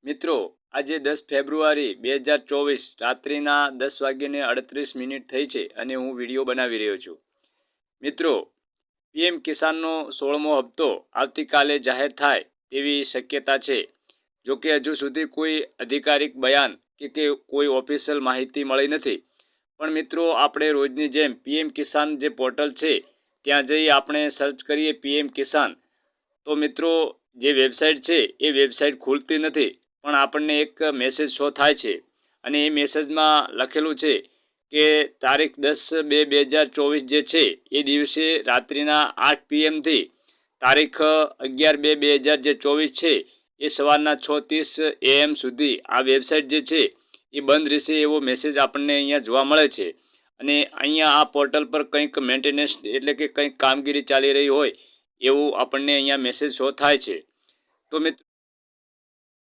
મિત્રો, આજે 10 ફેબ્રુઆરી 2024 રાત્રિના 10:38 થઈ છે અને હું વિડીયો બનાવી રહ્યો છું. મિત્રો, પીએમ કિસાનનો 16મો હપ્તો આવતીકાલે જાહેર થાય તેવી શક્યતા છે. જોકે હજુ સુધી કોઈ અધિકારિક બયાન કે કોઈ ઓફિશિયલ માહિતી મળી નથી. પણ મિત્રો, આપણે રોજની જેમ પીએમ કિસાન જે પોર્ટલ છે ત્યાં જઈ આપણે સર્ચ કરીએ પીએમ કિસાન, તો મિત્રો જે વેબસાઇટ છે એ વેબસાઇટ ખુલતી નથી. પણ આપણને એક મેસેજ શો થાય છે અને એ મેસેજમાં લખેલું છે કે તારીખ 10/2/2024 જે છે એ દિવસે રાત્રિના 8 PM થી તારીખ 11/2/2024 છે એ સવારના 6:30 AM સુધી આ વેબસાઇટ જે છે એ બંધ રહેશે એવો મેસેજ આપણને અહીંયા જોવા મળે છે. અને અહીંયા આ પોર્ટલ પર કંઈક મેન્ટેનન્સ એટલે કે કંઈક કામગીરી ચાલી રહી હોય એવું આપણને અહીંયા મેસેજ શો થાય છે. તો મિત્રો,